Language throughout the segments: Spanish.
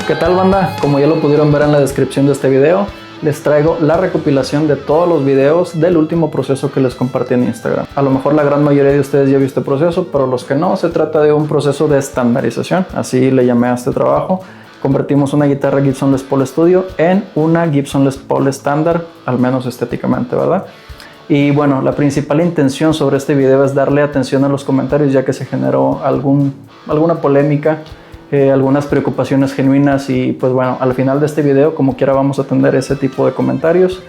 ¿Qué tal, banda? Como ya lo pudieron ver en la descripción de este video, les traigo la recopilación de todos los videos del último proceso que les compartí en Instagram. A lo mejor la gran mayoría de ustedes ya vio este proceso, pero los que no, se trata de un proceso de estandarización, así le llamé a este trabajo. Convertimos una guitarra Gibson Les Paul Studio en una Gibson Les Paul estándar, al menos estéticamente, ¿verdad? Y bueno, la principal intención sobre este video es darle atención a los comentarios, ya que se generó alguna polémica, algunas preocupaciones genuinas, y pues bueno, al final de este video como quiera vamos a atender ese tipo de comentarios.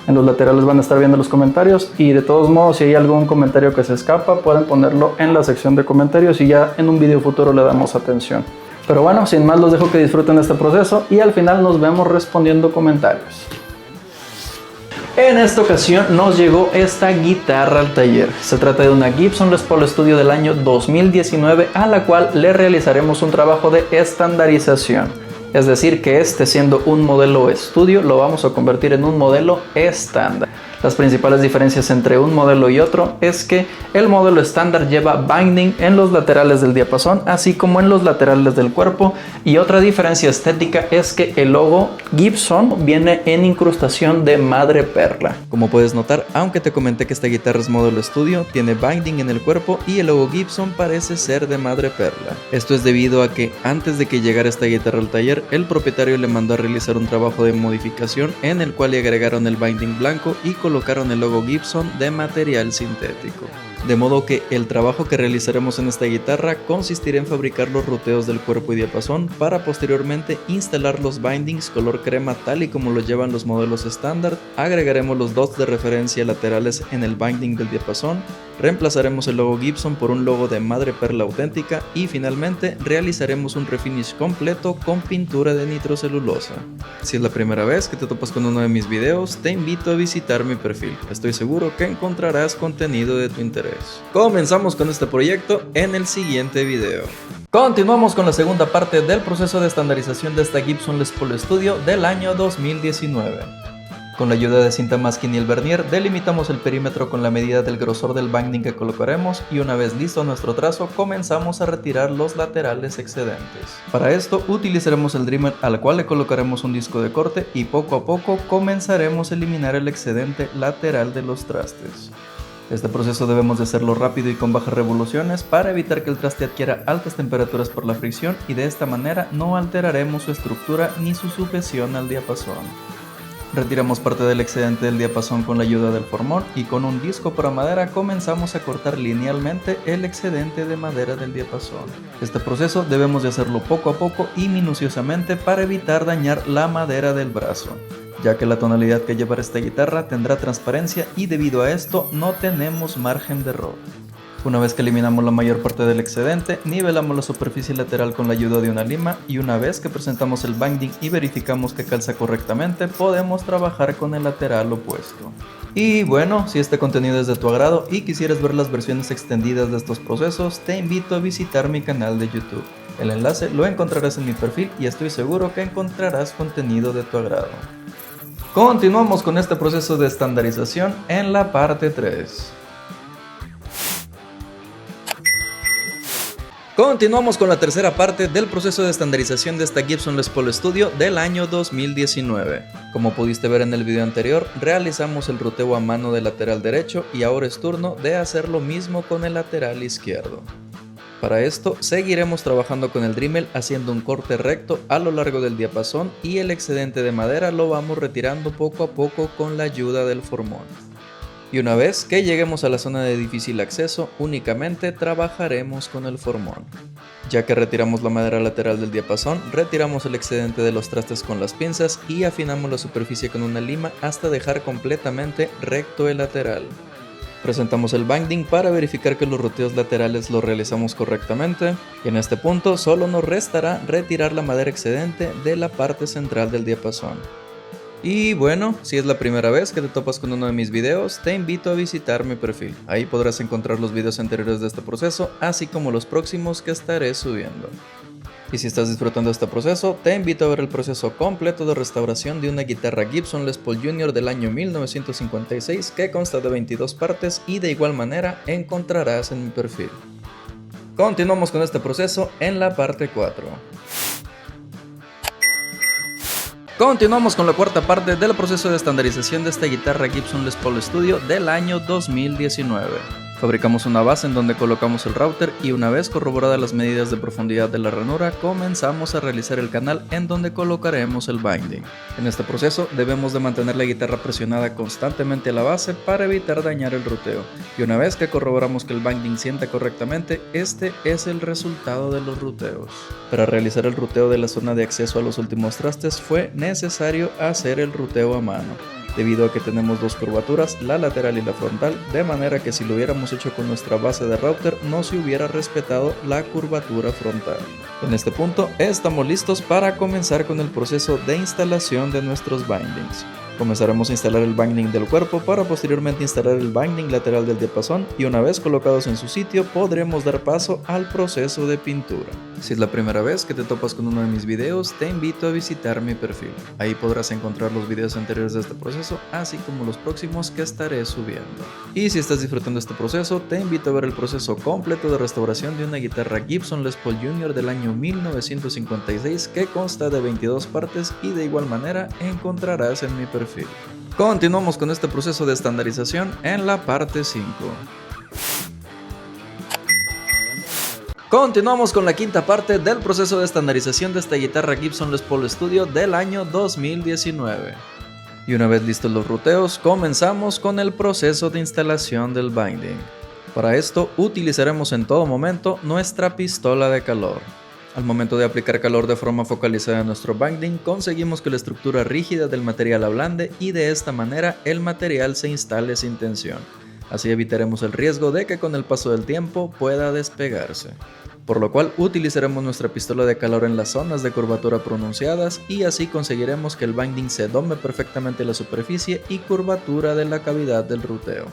En los laterales van a estar viendo los comentarios, y de todos modos, si hay algún comentario que se escapa, pueden ponerlo en la sección de comentarios y ya en un video futuro le damos atención. Pero bueno, sin más, los dejo que disfruten de este proceso y al final nos vemos respondiendo comentarios. En esta ocasión nos llegó esta guitarra al taller. Se trata de una Gibson Les Paul Studio del año 2019, a la cual le realizaremos un trabajo de estandarización. Es decir, que este, siendo un modelo estudio, lo vamos a convertir en un modelo estándar. Las principales diferencias entre un modelo y otro es que el modelo estándar lleva binding en los laterales del diapasón, así como en los laterales del cuerpo, y otra diferencia estética es que el logo Gibson viene en incrustación de madreperla. Como puedes notar, aunque te comenté que esta guitarra es modelo estudio, tiene binding en el cuerpo y el logo Gibson parece ser de madreperla. Esto es debido a que antes de que llegara esta guitarra al taller, el propietario le mandó a realizar un trabajo de modificación en el cual le agregaron el binding blanco y colocaron el logo Gibson de material sintético. De modo que el trabajo que realizaremos en esta guitarra consistirá en fabricar los ruteos del cuerpo y diapasón para posteriormente instalar los bindings color crema tal y como lo llevan los modelos estándar. Agregaremos los dots de referencia laterales en el binding del diapasón, reemplazaremos el logo Gibson por un logo de madreperla auténtica y finalmente realizaremos un refinish completo con pintura de nitrocelulosa. Si es la primera vez que te topas con uno de mis videos, te invito a visitar mi perfil. Estoy seguro que encontrarás contenido de tu interés. Comenzamos con este proyecto en el siguiente video. Continuamos con la segunda parte del proceso de estandarización de esta Gibson Les Paul Studio del año 2019. Con la ayuda de cinta masking y el vernier, delimitamos el perímetro con la medida del grosor del binding que colocaremos, y una vez listo nuestro trazo, comenzamos a retirar los laterales excedentes. Para esto utilizaremos el Dremel, al cual le colocaremos un disco de corte, y poco a poco comenzaremos a eliminar el excedente lateral de los trastes. Este proceso debemos de hacerlo rápido y con bajas revoluciones para evitar que el traste adquiera altas temperaturas por la fricción, y de esta manera no alteraremos su estructura ni su sujeción al diapasón. Retiramos parte del excedente del diapasón con la ayuda del formón, y con un disco para madera comenzamos a cortar linealmente el excedente de madera del diapasón. Este proceso debemos de hacerlo poco a poco y minuciosamente para evitar dañar la madera del brazo, ya que la tonalidad que llevará esta guitarra tendrá transparencia y debido a esto no tenemos margen de error. Una vez que eliminamos la mayor parte del excedente, nivelamos la superficie lateral con la ayuda de una lima, y una vez que presentamos el binding y verificamos que calza correctamente, podemos trabajar con el lateral opuesto. Y bueno, si este contenido es de tu agrado y quisieras ver las versiones extendidas de estos procesos, te invito a visitar mi canal de YouTube. El enlace lo encontrarás en mi perfil y estoy seguro que encontrarás contenido de tu agrado. Continuamos con este proceso de estandarización en la parte 3. Continuamos con la tercera parte del proceso de estandarización de esta Gibson Les Paul Studio del año 2019. Como pudiste ver en el video anterior, realizamos el ruteo a mano del lateral derecho y ahora es turno de hacer lo mismo con el lateral izquierdo. Para esto seguiremos trabajando con el Dremel haciendo un corte recto a lo largo del diapasón, y el excedente de madera lo vamos retirando poco a poco con la ayuda del formón. Y una vez que lleguemos a la zona de difícil acceso, únicamente trabajaremos con el formón. Ya que retiramos la madera lateral del diapasón, retiramos el excedente de los trastes con las pinzas y afinamos la superficie con una lima hasta dejar completamente recto el lateral. Presentamos el binding para verificar que los roteos laterales los realizamos correctamente, y en este punto solo nos restará retirar la madera excedente de la parte central del diapasón. Y bueno, si es la primera vez que te topas con uno de mis videos, te invito a visitar mi perfil. Ahí podrás encontrar los videos anteriores de este proceso, así como los próximos que estaré subiendo. Y si estás disfrutando de este proceso, te invito a ver el proceso completo de restauración de una guitarra Gibson Les Paul Jr. del año 1956 que consta de 22 partes y de igual manera encontrarás en mi perfil. Continuamos con este proceso en la parte 4. Continuamos con la cuarta parte del proceso de estandarización de esta guitarra Gibson Les Paul Studio del año 2019. Fabricamos una base en donde colocamos el router y una vez corroboradas las medidas de profundidad de la ranura, comenzamos a realizar el canal en donde colocaremos el binding. En este proceso debemos de mantener la guitarra presionada constantemente a la base para evitar dañar el ruteo. Y una vez que corroboramos que el binding sienta correctamente, este es el resultado de los ruteos. Para realizar el ruteo de la zona de acceso a los últimos trastes fue necesario hacer el ruteo a mano, debido a que tenemos dos curvaturas, la lateral y la frontal, de manera que si lo hubiéramos hecho con nuestra base de router no se hubiera respetado la curvatura frontal. En este punto estamos listos para comenzar con el proceso de instalación de nuestros bindings. Comenzaremos a instalar el binding del cuerpo para posteriormente instalar el binding lateral del diapasón y una vez colocados en su sitio podremos dar paso al proceso de pintura. Si es la primera vez que te topas con uno de mis videos, te invito a visitar mi perfil. Ahí podrás encontrar los videos anteriores de este proceso, así como los próximos que estaré subiendo. Y si estás disfrutando este proceso, te invito a ver el proceso completo de restauración de una guitarra Gibson Les Paul Jr. del año 1956 que consta de 22 partes y de igual manera encontrarás en mi perfil. Continuamos con este proceso de estandarización en la parte 5. Continuamos con la quinta parte del proceso de estandarización de esta guitarra Gibson Les Paul Studio del año 2019. Y una vez listos los ruteos, comenzamos con el proceso de instalación del binding. Para esto utilizaremos en todo momento nuestra pistola de calor. Al momento de aplicar calor de forma focalizada a nuestro binding, conseguimos que la estructura rígida del material ablande y de esta manera el material se instale sin tensión. Así evitaremos el riesgo de que con el paso del tiempo pueda despegarse. Por lo cual utilizaremos nuestra pistola de calor en las zonas de curvatura pronunciadas y así conseguiremos que el binding se dome perfectamente la superficie y curvatura de la cavidad del ruteo.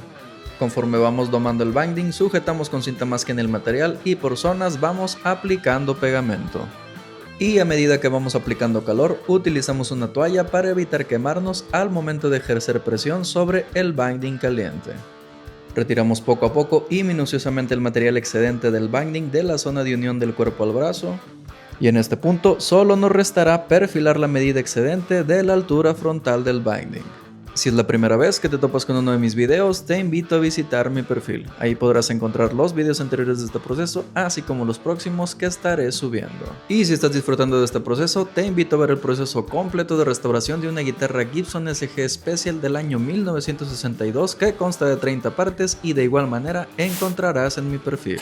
Conforme vamos domando el binding, sujetamos con cinta masking el material y por zonas vamos aplicando pegamento. Y a medida que vamos aplicando calor, utilizamos una toalla para evitar quemarnos al momento de ejercer presión sobre el binding caliente. Retiramos poco a poco y minuciosamente el material excedente del binding de la zona de unión del cuerpo al brazo. Y en este punto solo nos restará perfilar la medida excedente de la altura frontal del binding. Si es la primera vez que te topas con uno de mis videos, te invito a visitar mi perfil. Ahí podrás encontrar los videos anteriores de este proceso, así como los próximos que estaré subiendo. Y si estás disfrutando de este proceso, te invito a ver el proceso completo de restauración de una guitarra Gibson SG Special del año 1962 que consta de 30 partes y de igual manera encontrarás en mi perfil.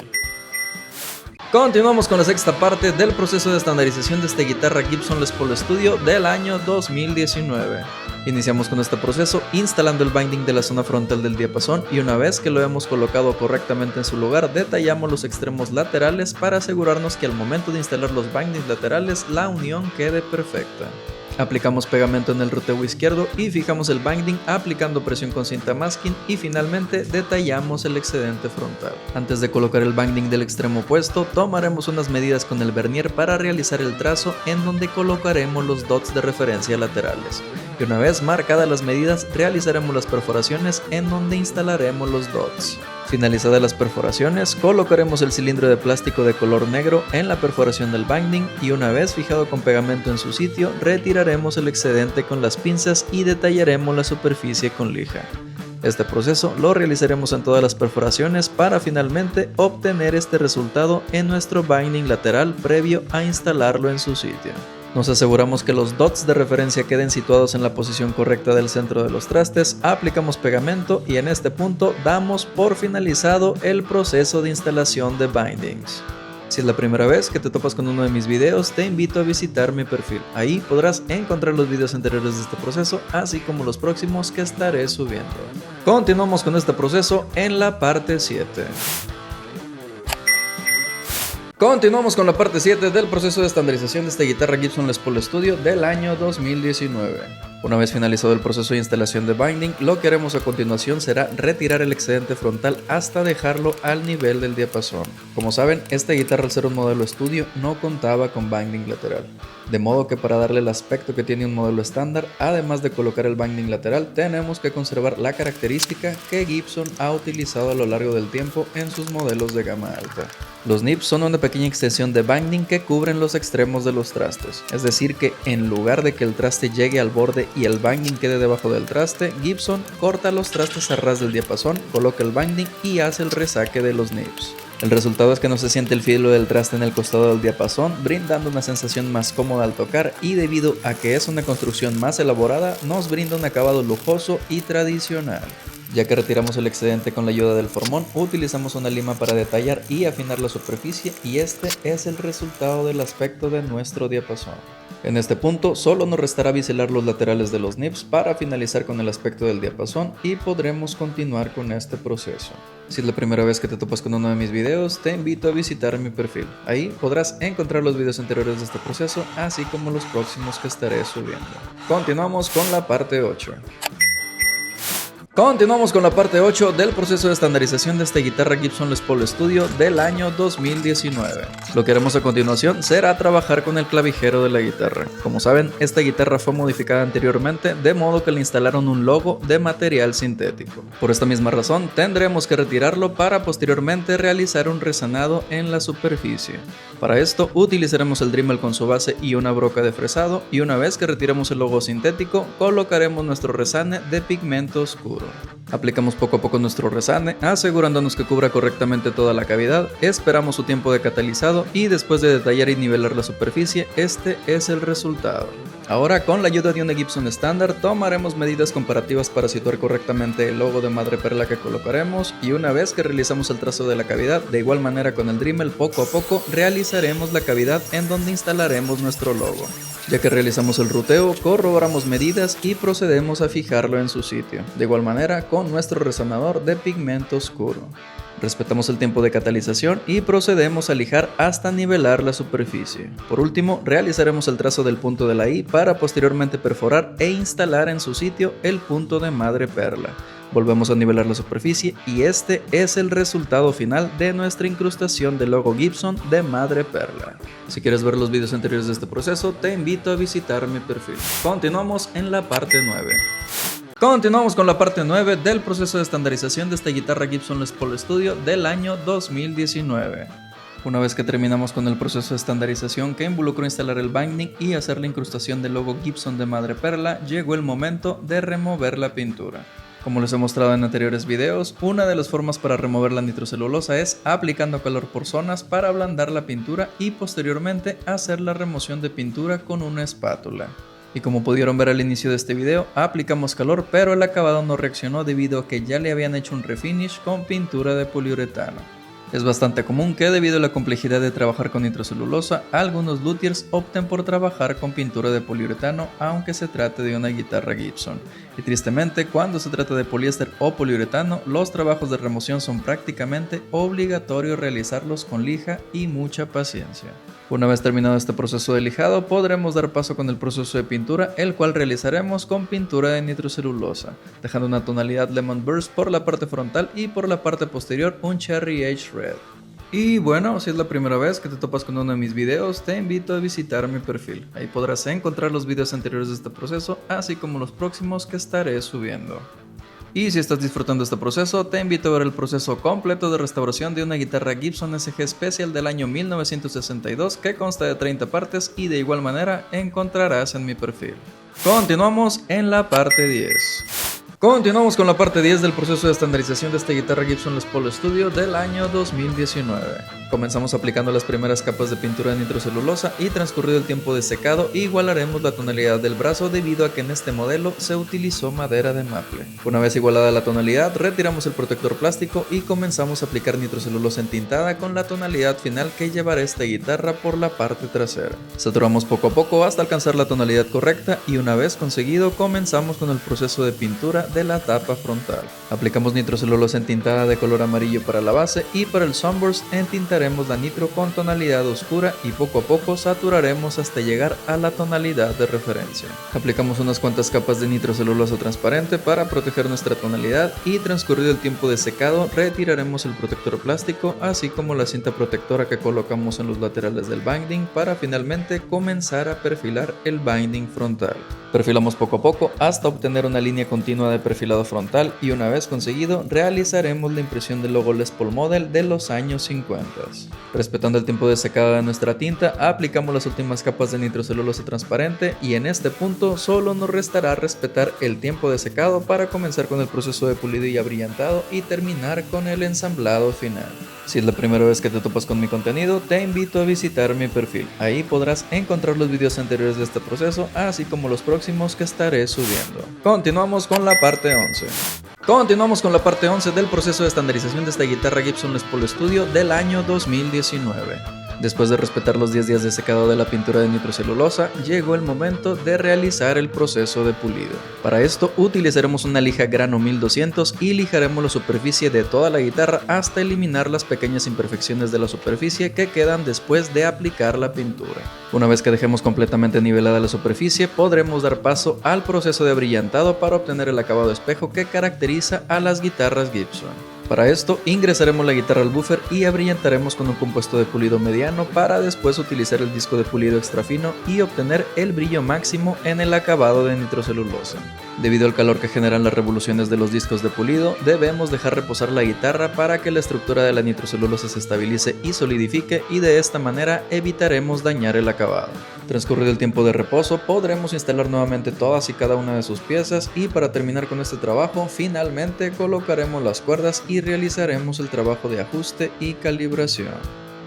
Continuamos con la sexta parte del proceso de estandarización de esta guitarra Gibson Les Paul Studio del año 2019. Iniciamos con este proceso instalando el binding de la zona frontal del diapasón y una vez que lo hemos colocado correctamente en su lugar, detallamos los extremos laterales para asegurarnos que al momento de instalar los bindings laterales la unión quede perfecta. Aplicamos pegamento en el ruteo izquierdo y fijamos el binding aplicando presión con cinta masking y finalmente detallamos el excedente frontal. Antes de colocar el binding del extremo opuesto, tomaremos unas medidas con el vernier para realizar el trazo en donde colocaremos los dots de referencia laterales. Y una vez marcadas las medidas, realizaremos las perforaciones en donde instalaremos los dots. Finalizadas las perforaciones, colocaremos el cilindro de plástico de color negro en la perforación del binding y una vez fijado con pegamento en su sitio, retiraremos el excedente con las pinzas y detallaremos la superficie con lija. Este proceso lo realizaremos en todas las perforaciones para finalmente obtener este resultado en nuestro binding lateral previo a instalarlo en su sitio. Nos aseguramos que los dots de referencia queden situados en la posición correcta del centro de los trastes, aplicamos pegamento y en este punto damos por finalizado el proceso de instalación de bindings. Si es la primera vez que te topas con uno de mis videos, te invito a visitar mi perfil. Ahí podrás encontrar los videos anteriores de este proceso, así como los próximos que estaré subiendo. Continuamos con este proceso en la parte 7. Continuamos con la parte 7 del proceso de estandarización de esta guitarra Gibson Les Paul Studio del año 2019. Una vez finalizado el proceso de instalación de binding, lo que haremos a continuación será retirar el excedente frontal hasta dejarlo al nivel del diapasón. Como saben, esta guitarra al ser un modelo estudio no contaba con binding lateral. De modo que para darle el aspecto que tiene un modelo estándar, además de colocar el binding lateral, tenemos que conservar la característica que Gibson ha utilizado a lo largo del tiempo en sus modelos de gama alta. Los nips son una pequeña extensión de binding que cubren los extremos de los trastes, es decir que en lugar de que el traste llegue al borde y el binding quede debajo del traste, Gibson corta los trastes a ras del diapasón, coloca el binding y hace el resaque de los nips. El resultado es que no se siente el filo del traste en el costado del diapasón, brindando una sensación más cómoda al tocar, y debido a que es una construcción más elaborada, nos brinda un acabado lujoso y tradicional. Ya que retiramos el excedente con la ayuda del formón, utilizamos una lima para detallar y afinar la superficie, y este es el resultado del aspecto de nuestro diapasón. En este punto solo nos restará biselar los laterales de los nips para finalizar con el aspecto del diapasón y podremos continuar con este proceso. Si es la primera vez que te topas con uno de mis videos, te invito a visitar mi perfil. Ahí podrás encontrar los videos anteriores de este proceso, así como los próximos que estaré subiendo. Continuamos con la parte 8. Continuamos con la parte 8 del proceso de estandarización de esta guitarra Gibson Les Paul Studio del año 2019. Lo que haremos a continuación será trabajar con el clavijero de la guitarra. Como saben, esta guitarra fue modificada anteriormente, de modo que le instalaron un logo de material sintético. Por esta misma razón, tendremos que retirarlo para posteriormente realizar un resanado en la superficie. Para esto, utilizaremos el Dremel con su base y una broca de fresado, y una vez que retiremos el logo sintético, colocaremos nuestro resane de pigmento oscuro. Aplicamos poco a poco nuestro resane, asegurándonos que cubra correctamente toda la cavidad, esperamos su tiempo de catalizado y después de detallar y nivelar la superficie, este es el resultado. Ahora, con la ayuda de una Gibson estándar, tomaremos medidas comparativas para situar correctamente el logo de madreperla que colocaremos, y una vez que realizamos el trazo de la cavidad, de igual manera con el Dremel poco a poco realizaremos la cavidad en donde instalaremos nuestro logo. Ya que realizamos el ruteo, corroboramos medidas y procedemos a fijarlo en su sitio, de igual manera con nuestro resonador de pigmento oscuro. Respetamos el tiempo de catalización y procedemos a lijar hasta nivelar la superficie. Por último, realizaremos el trazo del punto de la I para posteriormente perforar e instalar en su sitio el punto de madreperla. Volvemos a nivelar la superficie y este es el resultado final de nuestra incrustación del logo Gibson de madreperla. Si quieres ver los videos anteriores de este proceso, te invito a visitar mi perfil. Continuamos en la parte 9. Continuamos con la parte 9 del proceso de estandarización de esta guitarra Gibson Les Paul Studio del año 2019. Una vez que terminamos con el proceso de estandarización que involucró instalar el binding y hacer la incrustación del logo Gibson de madreperla, llegó el momento de remover la pintura. Como les he mostrado en anteriores videos, una de las formas para remover la nitrocelulosa es aplicando calor por zonas para ablandar la pintura y posteriormente hacer la remoción de pintura con una espátula. Y como pudieron ver al inicio de este video, aplicamos calor, pero el acabado no reaccionó debido a que ya le habían hecho un refinish con pintura de poliuretano. Es bastante común que debido a la complejidad de trabajar con nitrocelulosa, algunos luthiers opten por trabajar con pintura de poliuretano aunque se trate de una guitarra Gibson. Y tristemente, cuando se trata de poliéster o poliuretano, los trabajos de remoción son prácticamente obligatorios realizarlos con lija y mucha paciencia. Una vez terminado este proceso de lijado, podremos dar paso con el proceso de pintura, el cual realizaremos con pintura de nitrocelulosa, dejando una tonalidad Lemon Burst por la parte frontal y por la parte posterior un Cherry Age Red. Y bueno, si es la primera vez que te topas con uno de mis videos, te invito a visitar mi perfil. Ahí podrás encontrar los videos anteriores de este proceso, así como los próximos que estaré subiendo. Y si estás disfrutando este proceso, te invito a ver el proceso completo de restauración de una guitarra Gibson SG Special del año 1962 que consta de 30 partes y de igual manera encontrarás en mi perfil. Continuamos en la parte 10. Continuamos con la parte 10 del proceso de estandarización de esta guitarra Gibson Les Paul Studio del año 2019. Comenzamos aplicando las primeras capas de pintura de nitrocelulosa y transcurrido el tiempo de secado igualaremos la tonalidad del brazo debido a que en este modelo se utilizó madera de maple. Una vez igualada la tonalidad, retiramos el protector plástico y comenzamos a aplicar nitrocelulosa entintada con la tonalidad final que llevará esta guitarra por la parte trasera. Saturamos poco a poco hasta alcanzar la tonalidad correcta y una vez conseguido comenzamos con el proceso de pintura de la tapa frontal. Aplicamos nitrocelulosa entintada de color amarillo para la base y para el sunburst entintaremos la nitro con tonalidad oscura y poco a poco saturaremos hasta llegar a la tonalidad de referencia. Aplicamos unas cuantas capas de nitrocelulosa transparente para proteger nuestra tonalidad y transcurrido el tiempo de secado retiraremos el protector plástico así como la cinta protectora que colocamos en los laterales del binding para finalmente comenzar a perfilar el binding frontal. Perfilamos poco a poco hasta obtener una línea continua de perfilado frontal y una vez conseguido realizaremos la impresión del logo Les Paul Model de los años 50. Respetando el tiempo de secado de nuestra tinta, aplicamos las últimas capas de nitrocelulosa transparente y en este punto solo nos restará respetar el tiempo de secado para comenzar con el proceso de pulido y abrillantado y terminar con el ensamblado final. Si es la primera vez que te topas con mi contenido, te invito a visitar mi perfil. Ahí podrás encontrar los videos anteriores de este proceso, así como los próximos que estaré subiendo. Continuamos con la parte 11. Continuamos con la parte 11 del proceso de estandarización de esta guitarra Gibson Les Paul Studio del año 2019. Después de respetar los 10 días de secado de la pintura de nitrocelulosa, llegó el momento de realizar el proceso de pulido. Para esto utilizaremos una lija grano 1200 y lijaremos la superficie de toda la guitarra hasta eliminar las pequeñas imperfecciones de la superficie que quedan después de aplicar la pintura. Una vez que dejemos completamente nivelada la superficie, podremos dar paso al proceso de abrillantado para obtener el acabado espejo que caracteriza a las guitarras Gibson. Para esto ingresaremos la guitarra al buffer y abrillantaremos con un compuesto de pulido mediano para después utilizar el disco de pulido extra fino y obtener el brillo máximo en el acabado de nitrocelulosa. Debido al calor que generan las revoluciones de los discos de pulido, debemos dejar reposar la guitarra para que la estructura de la nitrocelulosa se estabilice y solidifique y de esta manera evitaremos dañar el acabado. Transcurrido el tiempo de reposo, podremos instalar nuevamente todas y cada una de sus piezas y para terminar con este trabajo, finalmente colocaremos las cuerdas y realizaremos el trabajo de ajuste y calibración.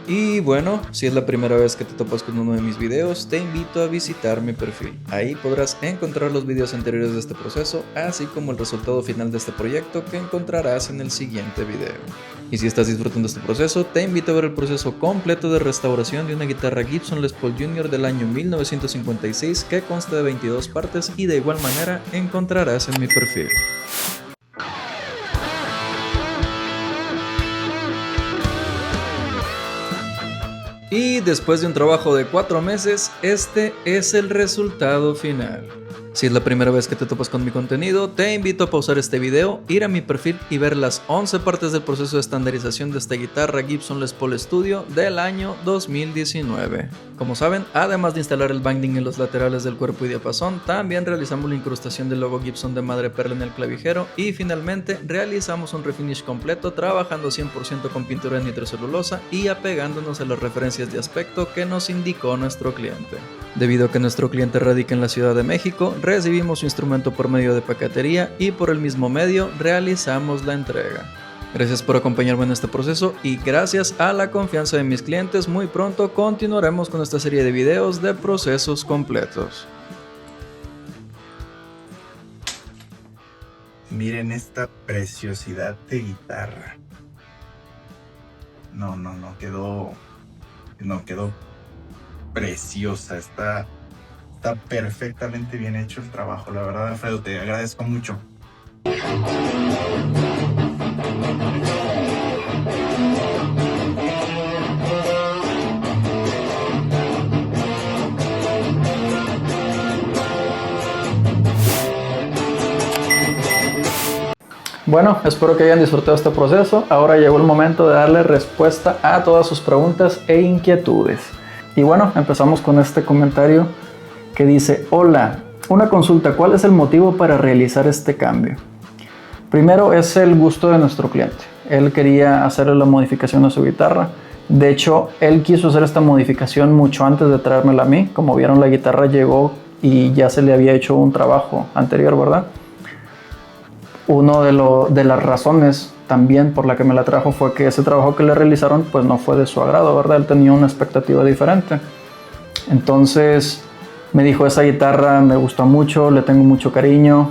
Y bueno, si es la primera vez que te topas con uno de mis videos, te invito a visitar mi perfil. Ahí podrás encontrar los videos anteriores de este proceso, así como el resultado final de este proyecto que encontrarás en el siguiente video. Y si estás disfrutando este proceso, te invito a ver el proceso completo de restauración de una guitarra Gibson Les Paul Jr. del año 1956 que consta de 22 partes y de igual manera encontrarás en mi perfil. Y después de un trabajo de 4 meses, este es el resultado final. Si es la primera vez que te topas con mi contenido, te invito a pausar este video, ir a mi perfil y ver las 11 partes del proceso de estandarización de esta guitarra Gibson Les Paul Studio del año 2019. Como saben, además de instalar el binding en los laterales del cuerpo y diapasón, también realizamos la incrustación del logo Gibson de madre perla en el clavijero y finalmente realizamos un refinish completo trabajando 100% con pintura de nitrocelulosa y apegándonos a las referencias de aspecto que nos indicó nuestro cliente. Debido a que nuestro cliente radica en la Ciudad de México, recibimos su instrumento por medio de paquetería y por el mismo medio realizamos la entrega. Gracias por acompañarme en este proceso y gracias a la confianza de mis clientes, muy pronto continuaremos con esta serie de videos de procesos completos. Miren esta preciosidad de guitarra. No, quedó preciosa, está perfectamente bien hecho el trabajo, la verdad, Alfredo, te agradezco mucho. Bueno, espero que hayan disfrutado este proceso. Ahora llegó el momento de darle respuesta a todas sus preguntas e inquietudes. Y bueno, empezamos con este comentario que dice: hola, una consulta, ¿cuál es el motivo para realizar este cambio? Primero es el gusto de nuestro cliente. Él quería hacerle la modificación a su guitarra. De hecho, él quiso hacer esta modificación mucho antes de traérmela a mí. Como vieron, la guitarra llegó y ya se le había hecho un trabajo anterior, ¿verdad? Una de las razones también por la que me la trajo fue que ese trabajo que le realizaron pues no fue de su agrado, ¿verdad? Él tenía una expectativa diferente. Entonces me dijo: esa guitarra me gusta mucho, le tengo mucho cariño,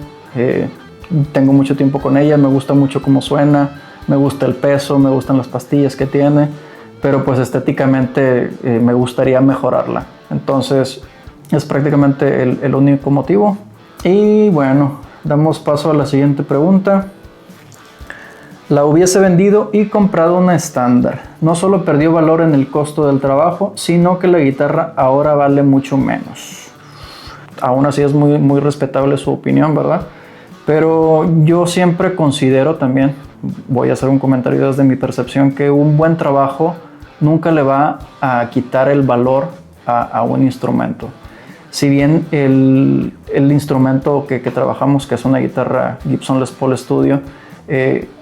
tengo mucho tiempo con ella, me gusta mucho cómo suena, me gusta el peso, me gustan las pastillas que tiene, pero pues estéticamente me gustaría mejorarla. Entonces es prácticamente el único motivo. Y bueno, Damos paso a la siguiente pregunta. La hubiese vendido y comprado una estándar. No solo perdió valor en el costo del trabajo, sino que la guitarra ahora vale mucho menos. Aún así es muy respetable su opinión, ¿verdad? Pero yo siempre considero también, voy a hacer un comentario desde mi percepción, que un buen trabajo nunca le va a quitar el valor a un instrumento. Si bien el instrumento que trabajamos, que es una guitarra Gibson Les Paul Studio,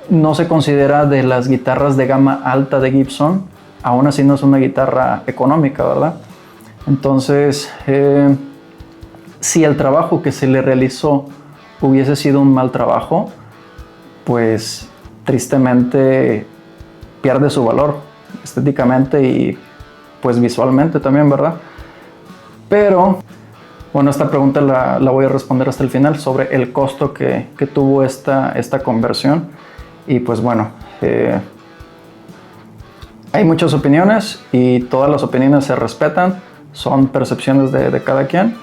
no se considera de las guitarras de gama alta de Gibson, aún así no es una guitarra económica, ¿verdad? Entonces, si el trabajo que se le realizó hubiese sido un mal trabajo, pues tristemente pierde su valor estéticamente y pues visualmente también, ¿verdad? Pero bueno, esta pregunta la voy a responder hasta el final sobre el costo que tuvo esta conversión. Y pues bueno, hay muchas opiniones y todas las opiniones se respetan, son percepciones de cada quien.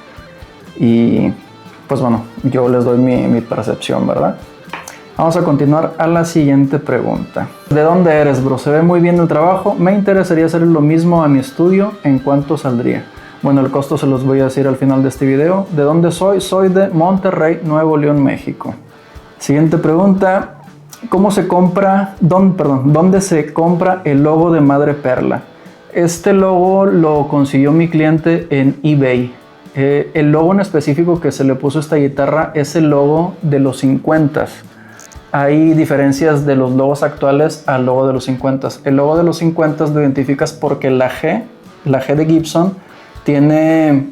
Y pues bueno, yo les doy mi percepción, ¿verdad? Vamos a continuar a la siguiente pregunta. ¿De dónde eres, bro? Se ve muy bien el trabajo. Me interesaría hacer lo mismo a mi estudio. ¿En cuánto saldría? Bueno, el costo se los voy a decir al final de este video. ¿De dónde soy? Soy de Monterrey, Nuevo León, México. Siguiente pregunta. ¿Cómo se compra? ¿Dónde se compra el logo de Madre Perla? Este logo lo consiguió mi cliente en eBay. El logo en específico que se le puso a esta guitarra es el logo de los 50s. Hay diferencias de los logos actuales al logo de los 50s. El logo de los 50s lo identificas porque la G de Gibson, tiene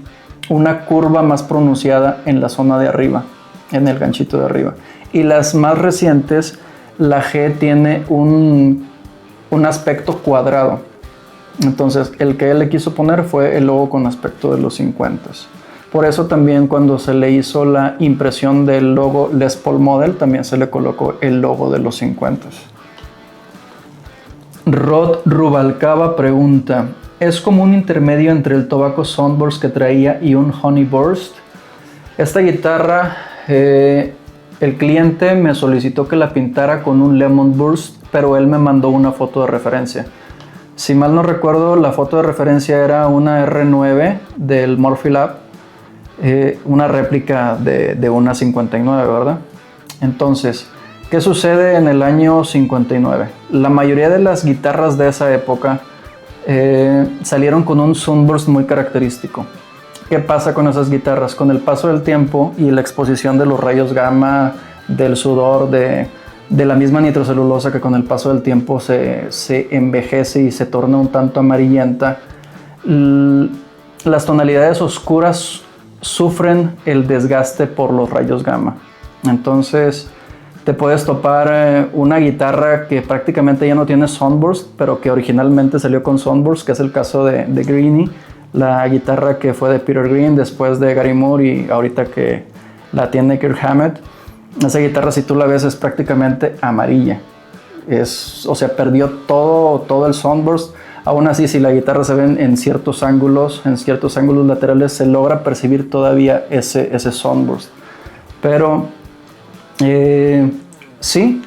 una curva más pronunciada en la zona de arriba, en el ganchito de arriba. Y las más recientes, la G tiene un aspecto cuadrado. Entonces, el que él le quiso poner fue el logo con aspecto de los 50s. Por eso también cuando se le hizo la impresión del logo Les Paul Model, también se le colocó el logo de los 50s. Rod Rubalcaba pregunta, ¿es como un intermedio entre el Tobacco Sunburst que traía y un Honey Burst? Esta guitarra, el cliente me solicitó que la pintara con un Lemon Burst, pero él me mandó una foto de referencia. Si mal no recuerdo, la foto de referencia era una R9 del Morphy Lab, una réplica de una 59, ¿verdad? Entonces, ¿qué sucede en el año 59? La mayoría de las guitarras de esa época salieron con un Sunburst muy característico. ¿Qué pasa con esas guitarras? Con el paso del tiempo y la exposición de los rayos gamma, del sudor, de la misma nitrocelulosa, que con el paso del tiempo se envejece y se torna un tanto amarillenta, las tonalidades oscuras sufren el desgaste por los rayos gamma. Entonces te puedes topar una guitarra que prácticamente ya no tiene Sunburst, pero que originalmente salió con Sunburst, que es el caso de Greenie, la guitarra que fue de Peter Green, después de Gary Moore y ahorita que la tiene Kirk Hammett. Esa guitarra, si tú la ves, es prácticamente amarilla. O sea, perdió todo el Sunburst. Aún así, si la guitarra se ve en ciertos ángulos laterales, se logra percibir todavía ese Sunburst. Pero sí,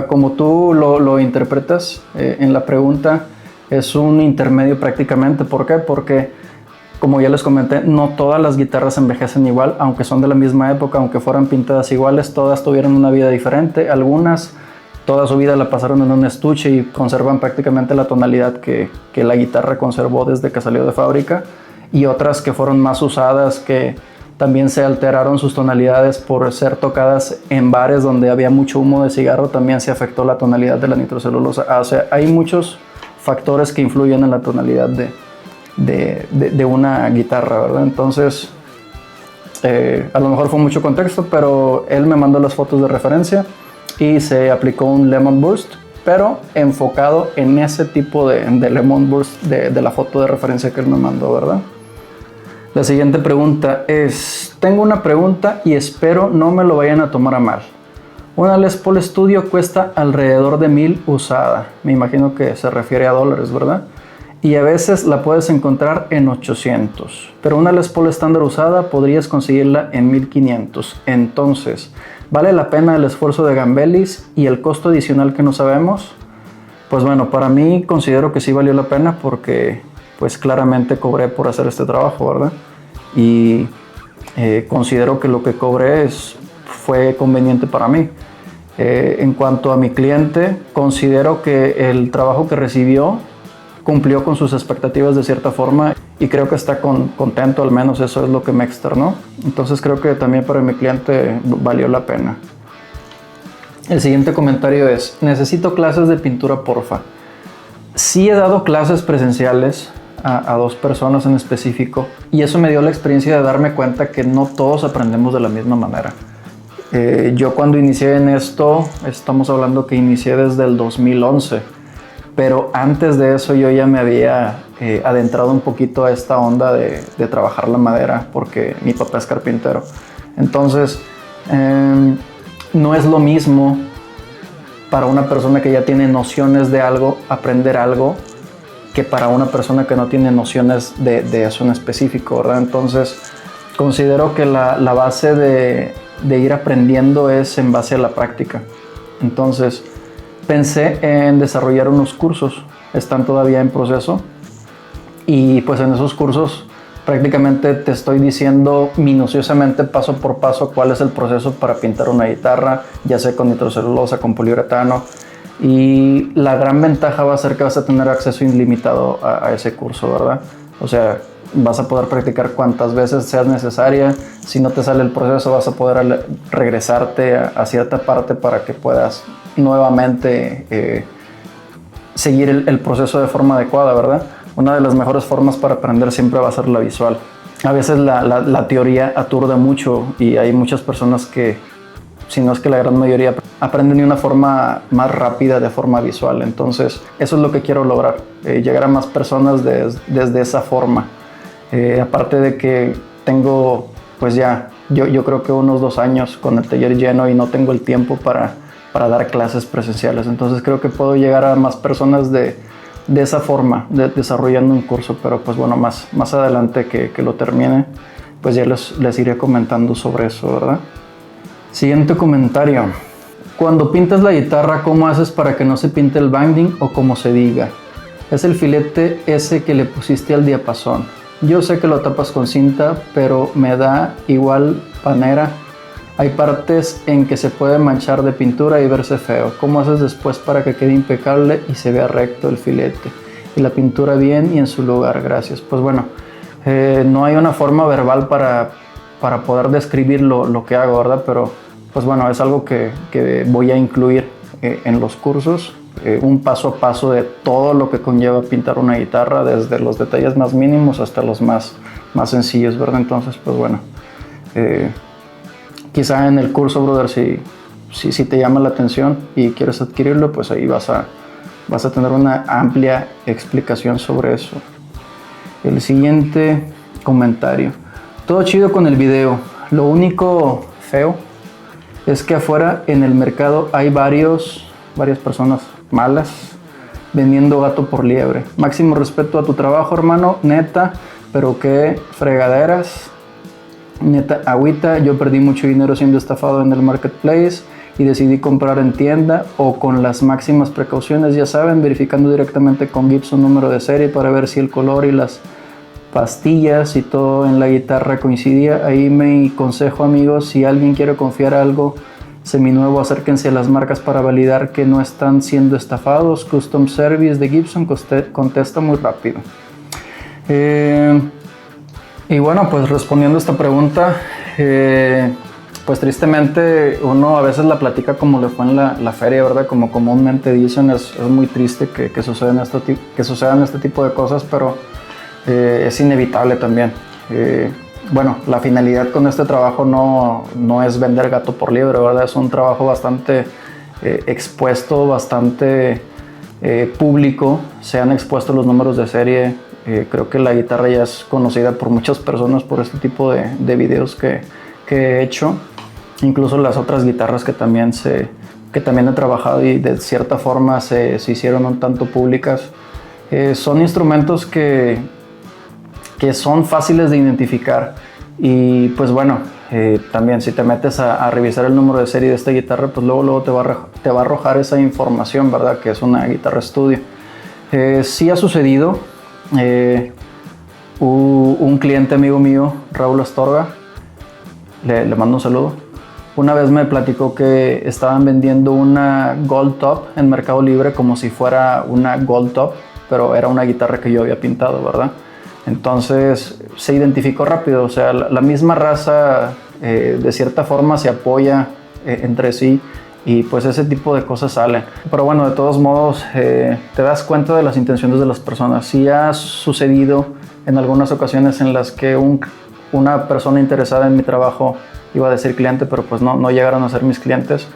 como tú lo interpretas en la pregunta, es un intermedio prácticamente. ¿Por qué? Porque, como ya les comenté, no todas las guitarras envejecen igual, aunque son de la misma época, aunque fueran pintadas iguales, todas tuvieron una vida diferente. Algunas toda su vida la pasaron en un estuche y conservan prácticamente la tonalidad que la guitarra conservó desde que salió de fábrica, y otras que fueron más usadas, que también se alteraron sus tonalidades por ser tocadas en bares donde había mucho humo de cigarro, también se afectó la tonalidad de la nitrocelulosa. O sea, hay muchos factores que influyen en la tonalidad de una guitarra, ¿verdad? Entonces, a lo mejor fue mucho contexto, pero él me mandó las fotos de referencia y se aplicó un Lemon Burst, pero enfocado en ese tipo de Lemon Burst de la foto de referencia que él me mandó, ¿verdad? La siguiente pregunta es, tengo una pregunta y espero no me lo vayan a tomar a mal. Una Les Paul Studio cuesta alrededor de $1,000 usada. Me imagino que se refiere a dólares, ¿verdad? y a veces la puedes encontrar en 800, pero una Les Paul estándar usada podrías conseguirla en 1500. Entonces, ¿vale la pena el esfuerzo de Gambelis y el costo adicional que no sabemos? Pues bueno, para mí considero que sí valió la pena porque pues claramente cobré por hacer este trabajo, ¿verdad? Y considero que lo que cobré fue conveniente para mí. En cuanto a mi cliente, considero que el trabajo que recibió cumplió con sus expectativas de cierta forma y creo que está contento, al menos eso es lo que me externó. Entonces creo que también para mi cliente valió la pena. El siguiente comentario es: necesito clases de pintura, porfa. Sí he dado clases presenciales a 2 personas en específico y eso me dio la experiencia de darme cuenta que no todos aprendemos de la misma manera. Yo cuando inicié en esto, estamos hablando que inicié desde el 2011, pero antes de eso yo ya me había adentrado un poquito a esta onda de trabajar la madera porque mi papá es carpintero. Entonces, no es lo mismo para una persona que ya tiene nociones de algo, aprender algo, que para una persona que no tiene nociones de eso en específico, ¿verdad? Entonces, considero que la base de ir aprendiendo es en base a la práctica. Entonces, pensé en desarrollar unos cursos, están todavía en proceso, y pues en esos cursos prácticamente te estoy diciendo minuciosamente, paso por paso, cuál es el proceso para pintar una guitarra, ya sea con nitrocelulosa, con poliuretano. Y la gran ventaja va a ser que vas a tener acceso ilimitado a ese curso, ¿verdad? O sea, vas a poder practicar cuantas veces sea necesaria. Si no te sale el proceso, vas a poder regresarte a cierta parte para que puedas nuevamente seguir el proceso de forma adecuada, ¿verdad? Una de las mejores formas para aprender siempre va a ser la visual. A veces la teoría aturde mucho y hay muchas personas que, si no es que la gran mayoría, aprenden de una forma más rápida, de forma visual. Entonces, eso es lo que quiero lograr, llegar a más personas desde esa forma. Aparte de que tengo, pues ya, yo creo que unos 2 años con el taller lleno y no tengo el tiempo para dar clases presenciales. Entonces, creo que puedo llegar a más personas de esa forma, desarrollando un curso. Pero pues bueno, más adelante que lo termine, pues ya les iré comentando sobre eso, ¿verdad? Siguiente comentario: cuando pintas la guitarra, ¿cómo haces para que no se pinte el binding o como se diga? Es el filete ese que le pusiste al diapasón. Yo sé que lo tapas con cinta, pero me da igual panera. Hay partes en que se puede manchar de pintura y verse feo. ¿Cómo haces después para que quede impecable y se vea recto el filete y la pintura bien y en su lugar? Gracias. Pues bueno, no hay una forma verbal para poder describir lo que hago, ¿verdad? Pero pues bueno, es algo que voy a incluir en los cursos. Un paso a paso de todo lo que conlleva pintar una guitarra, desde los detalles más mínimos hasta los más sencillos, ¿verdad? Entonces, pues bueno, quizá en el curso, brother, si te llama la atención y quieres adquirirlo, pues ahí vas a tener una amplia explicación sobre eso. El siguiente comentario: todo chido con el video, lo único feo es que afuera en el mercado hay varias personas malas vendiendo gato por liebre. Máximo respeto a tu trabajo, hermano, neta, pero qué fregaderas, neta, agüita. Yo perdí mucho dinero siendo estafado en el marketplace y decidí comprar en tienda o con las máximas precauciones, ya saben, verificando directamente con Gibson número de serie para ver si el color y las pastillas y todo en la guitarra coincidía. Ahí mi consejo, amigos: si alguien quiere confiar algo seminuevo, acérquense a las marcas para validar que no están siendo estafados. Custom Service de Gibson contesta muy rápido. Y bueno, pues respondiendo a esta pregunta, pues tristemente uno a veces la platica como le fue en la feria, ¿verdad? Como comúnmente dicen, es muy triste que sucedan este tipo de cosas, pero es inevitable también. Bueno, la finalidad con este trabajo no es vender gato por liebre, ¿verdad? Es un trabajo bastante expuesto, bastante público. Se han expuesto los números de serie. Creo que la guitarra ya es conocida por muchas personas por este tipo de videos que he hecho. Incluso las otras guitarras que también he trabajado y de cierta forma se hicieron un tanto públicas. Son instrumentos que son fáciles de identificar y pues bueno, también si te metes a revisar el número de serie de esta guitarra, pues luego te va a arrojar esa información, ¿verdad? Que es una guitarra estudio. Sí ha sucedido, un cliente amigo mío, Raúl Astorga, le mando un saludo. Una vez me platicó que estaban vendiendo una Gold Top en Mercado Libre como si fuera una Gold Top, pero era una guitarra que yo había pintado, ¿verdad? Entonces se identificó rápido, o sea, la misma raza de cierta forma se apoya entre sí y pues ese tipo de cosas salen. Pero bueno, de todos modos te das cuenta de las intenciones de las personas. Sí ha sucedido en algunas ocasiones en las que una persona interesada en mi trabajo, iba a decir cliente, pero pues no llegaron a ser mis clientes,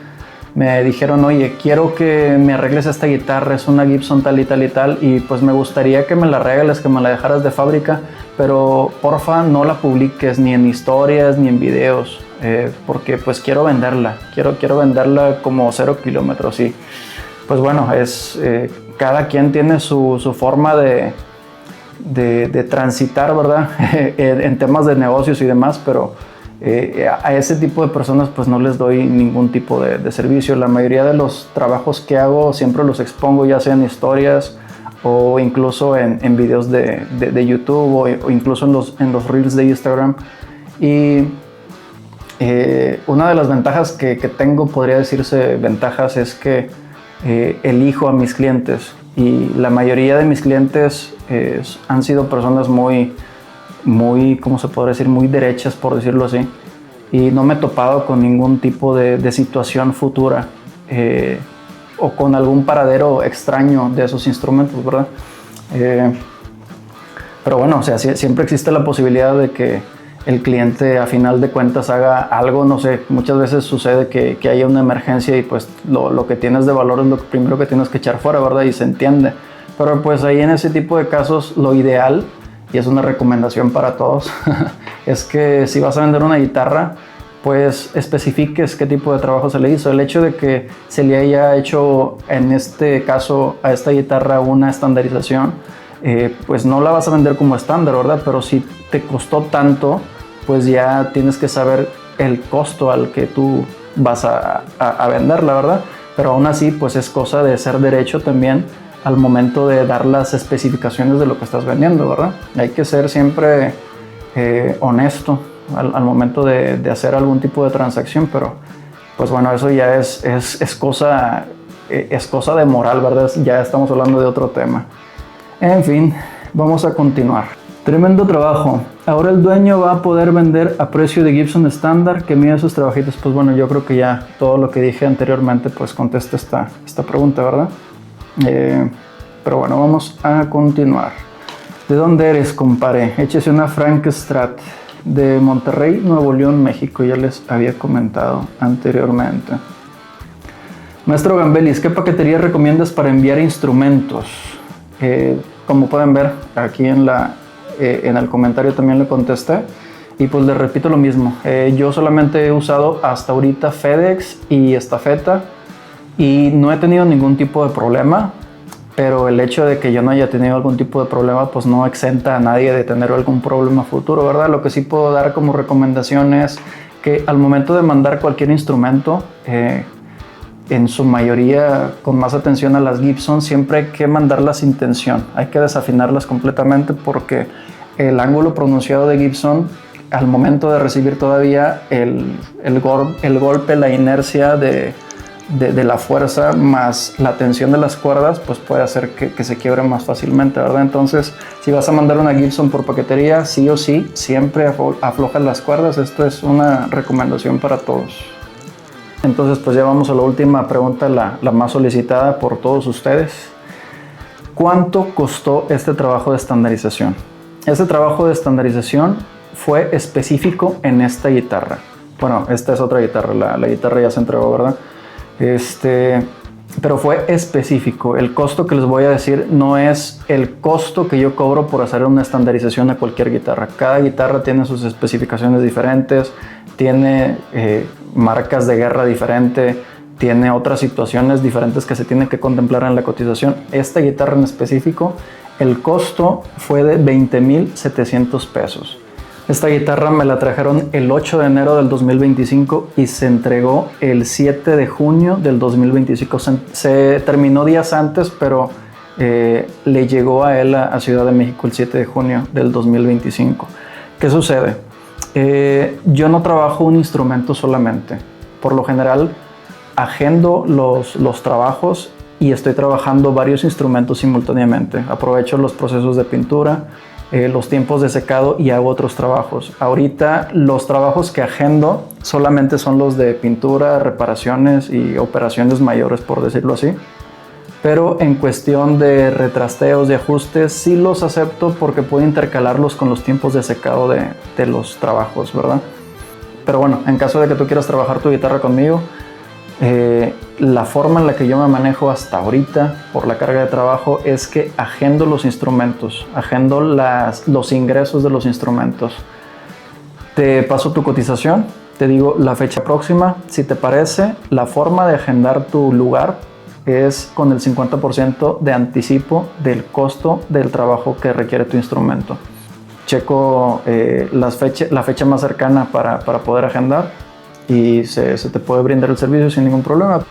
me dijeron, oye, quiero que me arregles esta guitarra, es una Gibson tal y tal y tal, y pues me gustaría que me la regales, que me la dejaras de fábrica, pero porfa no la publiques ni en historias ni en videos, porque pues quiero venderla, quiero venderla como 0 kilómetros. Y pues bueno, cada quien tiene su forma de transitar, ¿verdad? En temas de negocios y demás, pero a ese tipo de personas pues no les doy ningún tipo de servicio. La mayoría de los trabajos que hago siempre los expongo, ya sea en historias o incluso en videos de YouTube o incluso en los reels de Instagram. Y una de las ventajas que tengo, podría decirse ventajas, es que elijo a mis clientes, y la mayoría de mis clientes han sido personas muy, ¿cómo se podría decir? Muy derechas, por decirlo así, y no me he topado con ningún tipo de situación futura o con algún paradero extraño de esos instrumentos, ¿verdad? Pero bueno, o sea, siempre existe la posibilidad de que el cliente a final de cuentas haga algo, no sé, muchas veces sucede que haya una emergencia y pues lo que tienes de valor es lo primero que tienes que echar fuera, ¿verdad? Y se entiende. Pero pues ahí en ese tipo de casos lo ideal, y es una recomendación para todos, es que si vas a vender una guitarra, pues especifiques qué tipo de trabajo se le hizo. El hecho de que se le haya hecho, en este caso, a esta guitarra una estandarización, pues no la vas a vender como estándar, ¿verdad? Pero si te costó tanto, pues ya tienes que saber el costo al que tú vas a venderla, ¿verdad? Pero aún así, pues es cosa de ser derecho también al momento de dar las especificaciones de lo que estás vendiendo, ¿verdad? Hay que ser siempre honesto al momento de hacer algún tipo de transacción, pero pues bueno, eso ya es cosa de moral, ¿verdad? Ya estamos hablando de otro tema. En fin, vamos a continuar. Tremendo trabajo. Ahora el dueño va a poder vender a precio de Gibson estándar que mide sus trabajitos. Pues bueno, yo creo que ya todo lo que dije anteriormente pues contesta esta pregunta, ¿verdad? Pero bueno, vamos a continuar. ¿De dónde eres, compadre? Échese una Frank Strat de Monterrey, Nuevo León, México. Ya les había comentado anteriormente. Maestro Gambelis, ¿qué paquetería recomiendas para enviar instrumentos? Como pueden ver aquí en el comentario también le contesté, y pues les repito lo mismo. Yo solamente he usado hasta ahorita FedEx y Estafeta y no he tenido ningún tipo de problema, pero el hecho de que yo no haya tenido algún tipo de problema pues no exenta a nadie de tener algún problema futuro, ¿verdad? Lo que sí puedo dar como recomendación es que al momento de mandar cualquier instrumento, en su mayoría con más atención a las Gibson, siempre hay que mandarlas sin tensión, hay que desafinarlas completamente, porque el ángulo pronunciado de Gibson al momento de recibir todavía el golpe, la inercia de la fuerza más la tensión de las cuerdas, pues puede hacer que se quiebre más fácilmente, ¿verdad? Entonces, si vas a mandar una Gibson por paquetería, sí o sí, siempre aflojas las cuerdas. Esto es una recomendación para todos. Entonces pues ya vamos a la última pregunta, la más solicitada por todos ustedes. ¿Cuánto costó este trabajo de estandarización? Este trabajo de estandarización fue específico en esta guitarra. Bueno, esta es otra guitarra, la guitarra ya se entregó, ¿verdad? Pero fue específico. El costo que les voy a decir no es el costo que yo cobro por hacer una estandarización a cualquier guitarra. Cada guitarra tiene sus especificaciones diferentes, tiene marcas de guerra diferente, tiene otras situaciones diferentes que se tienen que contemplar en la cotización. Esta guitarra en específico, el costo fue de 20,700 pesos. Esta guitarra me la trajeron el 8 de enero del 2025 y se entregó el 7 de junio del 2025. Se terminó días antes, pero le llegó a él a Ciudad de México el 7 de junio del 2025. ¿Qué sucede? Yo no trabajo un instrumento solamente. Por lo general, agendo los trabajos y estoy trabajando varios instrumentos simultáneamente. Aprovecho los procesos de pintura, los tiempos de secado y hago otros trabajos. Ahorita los trabajos que agendo solamente son los de pintura, reparaciones y operaciones mayores, por decirlo así. Pero en cuestión de retrasteos, de ajustes, sí los acepto porque puedo intercalarlos con los tiempos de secado de los trabajos, ¿verdad? Pero bueno, en caso de que tú quieras trabajar tu guitarra conmigo, la forma en la que yo me manejo hasta ahorita por la carga de trabajo es que agendo los instrumentos, agendo los ingresos de los instrumentos. Te paso tu cotización, te digo la fecha próxima. Si te parece, la forma de agendar tu lugar es con el 50% de anticipo del costo del trabajo que requiere tu instrumento. Checo la fecha más cercana para poder agendar y se te puede brindar el servicio sin ningún problema.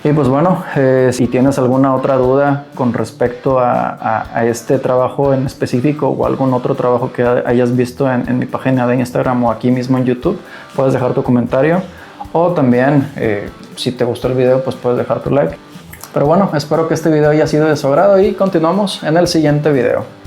Y pues bueno, si tienes alguna otra duda con respecto a este trabajo en específico o algún otro trabajo que hayas visto en mi página de Instagram o aquí mismo en YouTube, puedes dejar tu comentario, o también si te gustó el video, pues puedes dejar tu like. Pero bueno, espero que este video haya sido de su agrado y continuamos en el siguiente video.